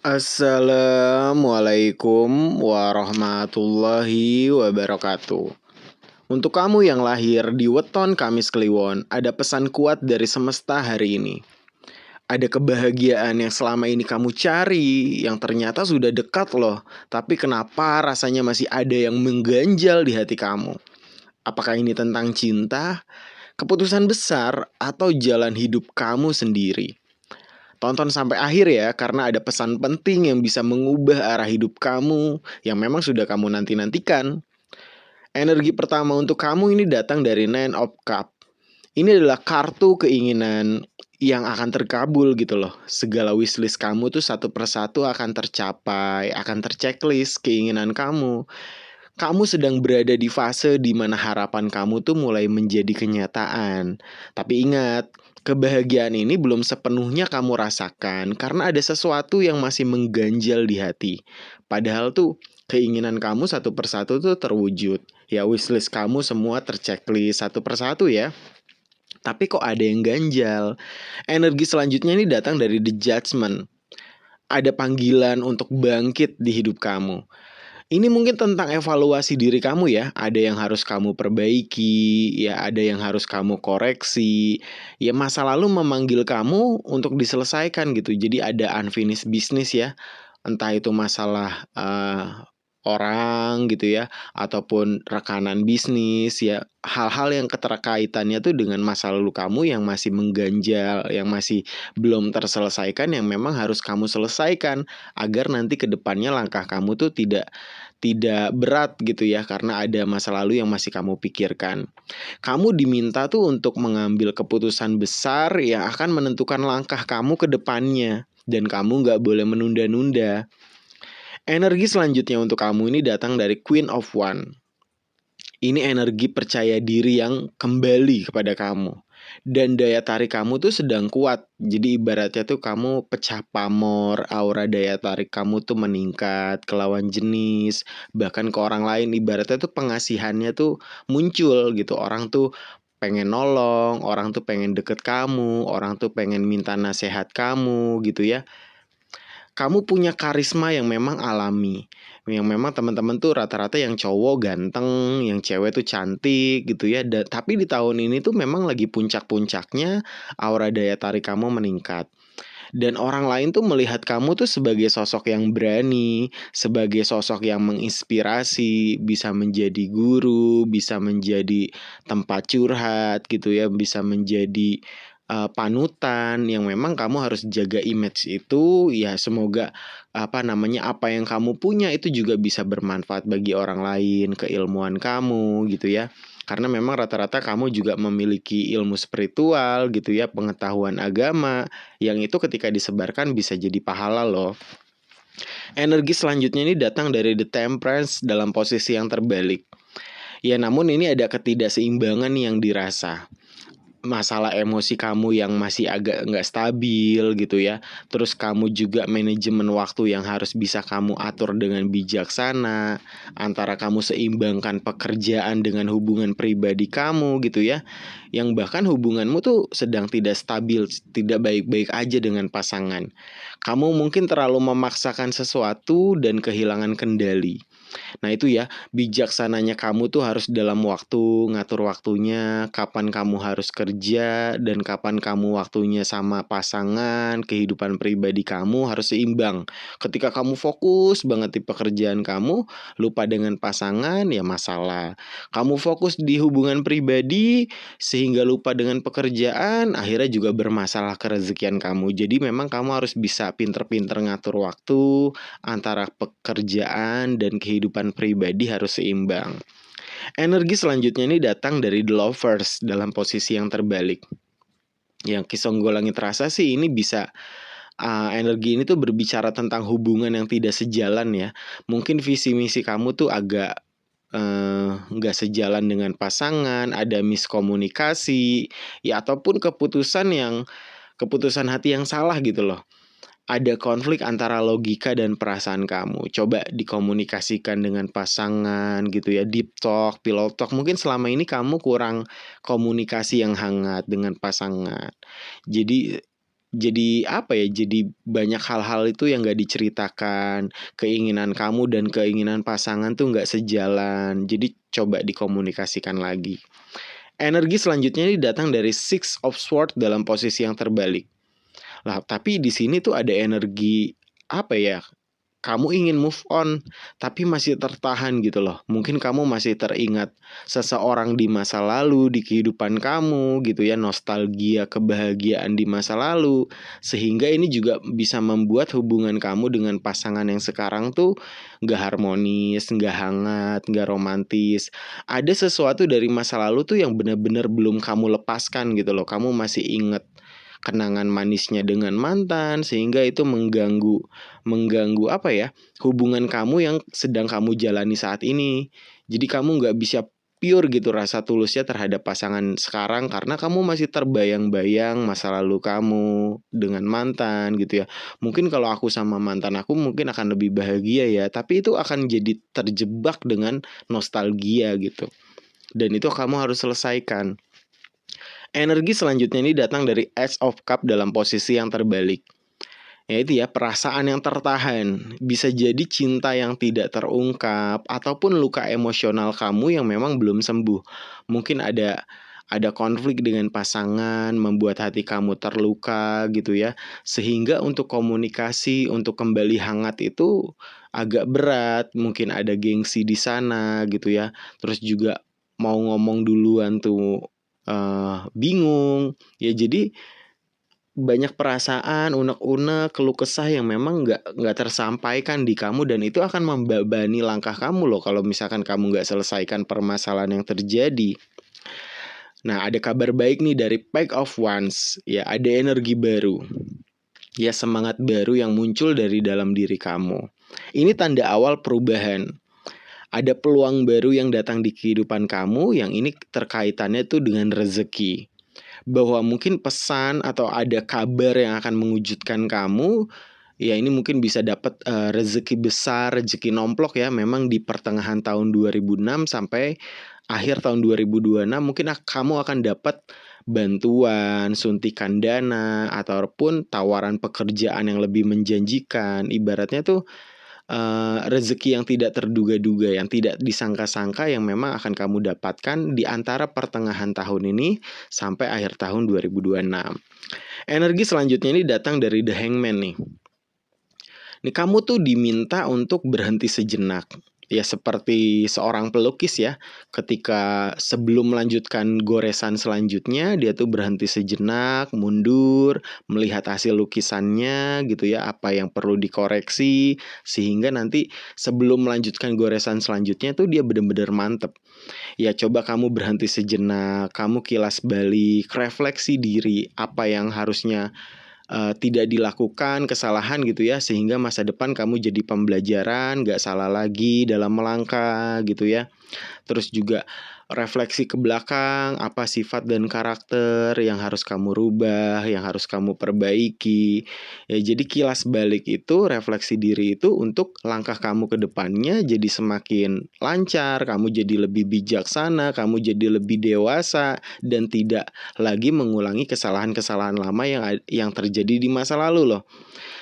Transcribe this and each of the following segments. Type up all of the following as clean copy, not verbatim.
Assalamualaikum warahmatullahi wabarakatuh. Untuk kamu yang lahir di weton Kamis Kliwon, ada pesan kuat dari semesta hari ini. Ada kebahagiaan yang selama ini kamu cari, yang ternyata sudah dekat loh. Tapi kenapa rasanya masih ada yang mengganjal di hati kamu? Apakah ini tentang cinta, keputusan besar, atau jalan hidup kamu sendiri? Tonton sampai akhir ya, karena ada pesan penting yang bisa mengubah arah hidup kamu yang memang sudah kamu nanti-nantikan. Energi pertama untuk kamu ini datang dari Nine of Cup. Ini adalah kartu keinginan yang akan terkabul gitu loh. Segala wishlist kamu tuh satu persatu akan tercapai, akan terchecklist keinginan kamu. Kamu sedang berada di fase di mana harapan kamu tuh mulai menjadi kenyataan. Tapi ingat, kebahagiaan ini belum sepenuhnya kamu rasakan karena ada sesuatu yang masih mengganjal di hati. Padahal tuh keinginan kamu satu persatu tuh terwujud. Ya wishlist kamu semua terchecklist satu persatu ya. Tapi kok ada yang ganjal? Energi selanjutnya ini datang dari The Judgment. Ada panggilan untuk bangkit di hidup kamu. Ini mungkin tentang evaluasi diri kamu ya. Ada yang harus kamu perbaiki, ya ada yang harus kamu koreksi. Ya masa lalu memanggil kamu untuk diselesaikan gitu. Jadi ada unfinished business ya. Entah itu masalah orang gitu ya, ataupun rekanan bisnis ya. Hal-hal yang keterkaitannya tuh dengan masa lalu kamu yang masih mengganjal, yang masih belum terselesaikan, yang memang harus kamu selesaikan agar nanti ke depannya langkah kamu tuh tidak berat gitu ya, karena ada masa lalu yang masih kamu pikirkan. Kamu diminta tuh untuk mengambil keputusan besar yang akan menentukan langkah kamu ke depannya, dan kamu nggak boleh menunda-nunda. Energi selanjutnya untuk kamu ini datang dari Queen of One. Ini energi percaya diri yang kembali kepada kamu. Dan daya tarik kamu tuh sedang kuat. Jadi ibaratnya tuh kamu pecah pamor, aura daya tarik kamu tuh meningkat ke lawan jenis, bahkan ke orang lain. Ibaratnya tuh pengasihannya tuh muncul gitu. Orang tuh pengen nolong, orang tuh pengen deket kamu, orang tuh pengen minta nasihat kamu gitu ya. Kamu punya karisma yang memang alami, yang memang teman-teman tuh rata-rata yang cowok ganteng, yang cewek tuh cantik gitu ya. Tapi di tahun ini tuh memang lagi puncak-puncaknya aura daya tarik kamu meningkat. Dan orang lain tuh melihat kamu tuh sebagai sosok yang berani, sebagai sosok yang menginspirasi, bisa menjadi guru, bisa menjadi tempat curhat gitu ya, bisa menjadi panutan yang memang kamu harus jaga image itu ya. Semoga apa yang kamu punya itu juga bisa bermanfaat bagi orang lain, keilmuan kamu gitu ya. Karena memang rata-rata kamu juga memiliki ilmu spiritual gitu ya, pengetahuan agama yang itu ketika disebarkan bisa jadi pahala loh. Energi selanjutnya ini datang dari The Temperance dalam posisi yang terbalik. Ya namun ini ada ketidakseimbangan yang dirasa. Masalah emosi kamu yang masih agak nggak stabil gitu ya. Terus kamu juga manajemen waktu yang harus bisa kamu atur dengan bijaksana. Antara kamu seimbangkan pekerjaan dengan hubungan pribadi kamu gitu ya. Yang bahkan hubunganmu tuh sedang tidak stabil, tidak baik-baik aja dengan pasangan. Kamu mungkin terlalu memaksakan sesuatu dan kehilangan kendali. Nah itu ya, bijaksananya kamu tuh harus dalam waktu, ngatur waktunya, kapan kamu harus kerja, dan kapan kamu waktunya sama pasangan, kehidupan pribadi kamu harus seimbang. Ketika kamu fokus banget di pekerjaan kamu, lupa dengan pasangan, ya masalah. Kamu fokus di hubungan pribadi, sehingga lupa dengan pekerjaan, akhirnya juga bermasalah kerezekian kamu. Jadi memang kamu harus bisa pinter-pinter ngatur waktu, antara pekerjaan dan kehidupan pribadi harus seimbang. Energi selanjutnya ini datang dari The Lovers dalam posisi yang terbalik. Yang Kisonggolangit rasa sih ini bisa energi ini tuh berbicara tentang hubungan yang tidak sejalan ya. Mungkin visi misi kamu tuh agak nggak sejalan dengan pasangan, ada miskomunikasi, ya ataupun keputusan hati yang salah gitu loh. Ada konflik antara logika dan perasaan kamu. Coba dikomunikasikan dengan pasangan gitu ya. Deep talk, pillow talk. Mungkin selama ini kamu kurang komunikasi yang hangat dengan pasangan. Jadi jadi apa ya, jadi banyak hal-hal itu yang gak diceritakan, keinginan kamu dan keinginan pasangan tuh gak sejalan, jadi coba dikomunikasikan lagi. Energi selanjutnya ini datang dari Six of Swords dalam posisi yang terbalik. Lah, tapi di sini tuh ada energi apa ya? Kamu ingin move on, tapi masih tertahan gitu loh. Mungkin kamu masih teringat seseorang di masa lalu, di kehidupan kamu gitu ya, nostalgia kebahagiaan di masa lalu. Sehingga ini juga bisa membuat hubungan kamu dengan pasangan yang sekarang tuh gak harmonis, gak hangat, gak romantis. Ada sesuatu dari masa lalu tuh yang benar-benar belum kamu lepaskan gitu loh. Kamu masih inget kenangan manisnya dengan mantan, sehingga itu mengganggu apa ya, hubungan kamu yang sedang kamu jalani saat ini. Jadi kamu nggak bisa pure gitu rasa tulusnya terhadap pasangan sekarang, karena kamu masih terbayang-bayang masa lalu kamu dengan mantan gitu ya. Mungkin kalau aku sama mantan aku mungkin akan lebih bahagia ya, tapi itu akan jadi terjebak dengan nostalgia gitu. Dan itu kamu harus selesaikan. Energi selanjutnya ini datang dari Ace of Cup dalam posisi yang terbalik. Yaitu ya, perasaan yang tertahan. Bisa jadi cinta yang tidak terungkap, ataupun luka emosional kamu yang memang belum sembuh. Mungkin ada konflik dengan pasangan, membuat hati kamu terluka gitu ya. Sehingga untuk komunikasi, untuk kembali hangat itu agak berat. Mungkin ada gengsi di sana gitu ya. Terus juga mau ngomong duluan tuh bingung. Ya jadi banyak perasaan, unek-unek, keluh kesah yang memang nggak tersampaikan di kamu, dan itu akan membebani langkah kamu loh kalau misalkan kamu nggak selesaikan permasalahan yang terjadi. Nah, ada kabar baik nih dari Page of Wands. Ya, ada energi baru. Ya, semangat baru yang muncul dari dalam diri kamu. Ini tanda awal perubahan. Ada peluang baru yang datang di kehidupan kamu, yang ini terkaitannya tuh dengan rezeki. Bahwa mungkin pesan atau ada kabar yang akan mengejutkan kamu, ya ini mungkin bisa dapat rezeki besar, rezeki nomplok ya. Memang di pertengahan tahun 2006 sampai akhir tahun 2026 mungkin kamu akan dapat bantuan, suntikan dana, ataupun tawaran pekerjaan yang lebih menjanjikan. Ibaratnya tuh rezeki yang tidak terduga-duga, yang tidak disangka-sangka, yang memang akan kamu dapatkan di antara pertengahan tahun ini sampai akhir tahun 2026. Energi selanjutnya ini datang dari The Hangman nih. Nih, kamu tuh diminta untuk berhenti sejenak. Ya, seperti seorang pelukis ya, ketika sebelum melanjutkan goresan selanjutnya, dia tuh berhenti sejenak, mundur, melihat hasil lukisannya gitu ya, apa yang perlu dikoreksi, sehingga nanti sebelum melanjutkan goresan selanjutnya tuh dia benar-benar mantep. Ya, coba kamu berhenti sejenak, kamu kilas balik, refleksi diri, apa yang harusnya tidak dilakukan, kesalahan gitu ya, sehingga masa depan kamu jadi pembelajaran, gak salah lagi dalam melangkah gitu ya. Terus juga refleksi ke belakang, apa sifat dan karakter yang harus kamu rubah, yang harus kamu perbaiki. Ya, jadi kilas balik itu, refleksi diri itu untuk langkah kamu ke depannya jadi semakin lancar, kamu jadi lebih bijaksana, kamu jadi lebih dewasa, dan tidak lagi mengulangi kesalahan-kesalahan lama yang terjadi di masa lalu loh.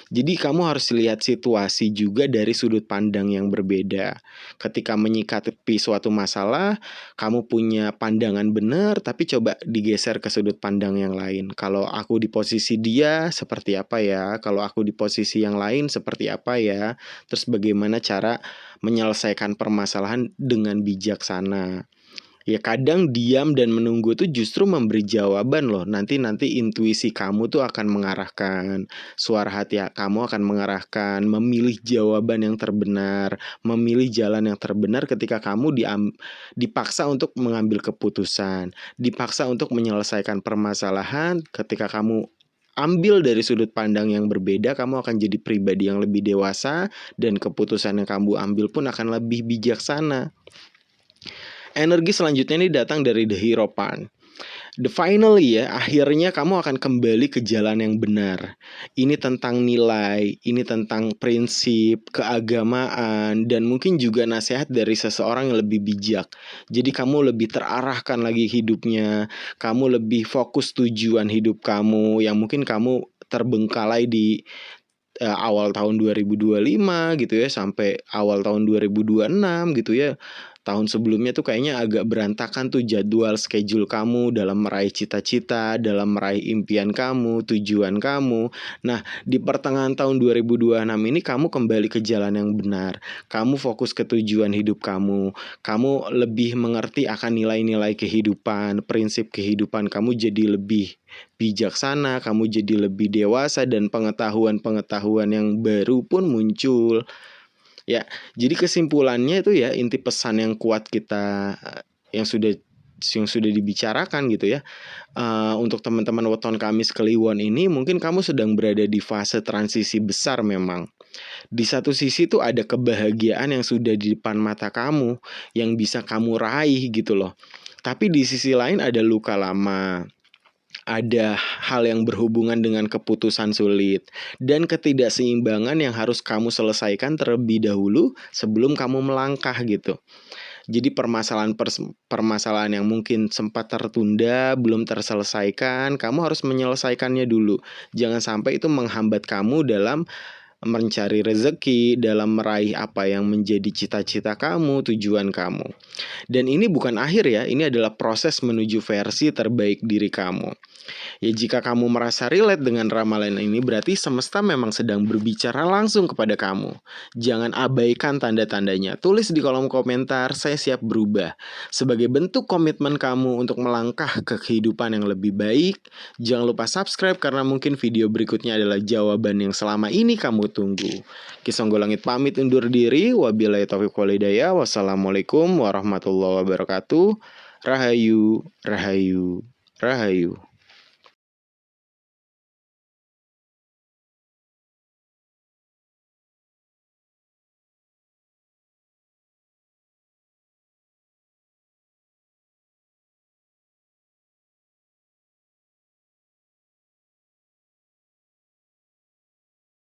Jadi kamu harus lihat situasi juga dari sudut pandang yang berbeda. Ketika menyikapi suatu masalah, kamu punya pandangan benar, tapi coba digeser ke sudut pandang yang lain. Kalau aku di posisi dia, seperti apa ya? Kalau aku di posisi yang lain, seperti apa ya? Terus bagaimana cara menyelesaikan permasalahan dengan bijaksana? Ya, kadang diam dan menunggu tuh justru memberi jawaban loh. Nanti intuisi kamu tuh akan mengarahkan, suara hati kamu akan mengarahkan, memilih jawaban yang terbenar, memilih jalan yang terbenar ketika kamu dipaksa untuk mengambil keputusan, dipaksa untuk menyelesaikan permasalahan. Ketika kamu ambil dari sudut pandang yang berbeda, kamu akan jadi pribadi yang lebih dewasa, dan keputusan yang kamu ambil pun akan lebih bijaksana. Energi selanjutnya ini datang dari The Hierophant. The finally ya, akhirnya kamu akan kembali ke jalan yang benar. Ini tentang nilai, ini tentang prinsip, keagamaan, dan mungkin juga nasihat dari seseorang yang lebih bijak. Jadi kamu lebih terarahkan lagi hidupnya, kamu lebih fokus tujuan hidup kamu, yang mungkin kamu terbengkalai di awal tahun 2025 gitu ya, sampai awal tahun 2026 gitu ya. Tahun sebelumnya tuh kayaknya agak berantakan tuh jadwal schedule kamu dalam meraih cita-cita, dalam meraih impian kamu, tujuan kamu. Nah, di pertengahan tahun 2026 ini kamu kembali ke jalan yang benar. Kamu fokus ke tujuan hidup kamu. Kamu lebih mengerti akan nilai-nilai kehidupan, prinsip kehidupan kamu jadi lebih bijaksana, kamu jadi lebih dewasa, dan pengetahuan-pengetahuan yang baru pun muncul. Ya, jadi kesimpulannya itu ya, inti pesan yang kuat kita yang sudah dibicarakan gitu ya. Untuk teman-teman Weton Kamis Kliwon ini, mungkin kamu sedang berada di fase transisi besar memang. Di satu sisi tuh ada kebahagiaan yang sudah di depan mata kamu, yang bisa kamu raih gitu loh. Tapi di sisi lain ada luka lama, ada hal yang berhubungan dengan keputusan sulit, dan ketidakseimbangan yang harus kamu selesaikan terlebih dahulu sebelum kamu melangkah gitu. Jadi permasalahan yang mungkin sempat tertunda, belum terselesaikan, kamu harus menyelesaikannya dulu. Jangan sampai itu menghambat kamu dalam mencari rezeki, dalam meraih apa yang menjadi cita-cita kamu, tujuan kamu. Dan ini bukan akhir ya, ini adalah proses menuju versi terbaik diri kamu. Ya, jika kamu merasa relate dengan ramalan ini, berarti semesta memang sedang berbicara langsung kepada kamu. Jangan abaikan tanda-tandanya. Tulis di kolom komentar, saya siap berubah. Sebagai bentuk komitmen kamu untuk melangkah ke kehidupan yang lebih baik, jangan lupa subscribe karena mungkin video berikutnya adalah jawaban yang selama ini kamu tunggu. Kisonggolangit pamit undur diri. Wabillahi taufiq wal hidayah. Wassalamualaikum warahmatullahi wabarakatuh. Rahayu, rahayu, rahayu.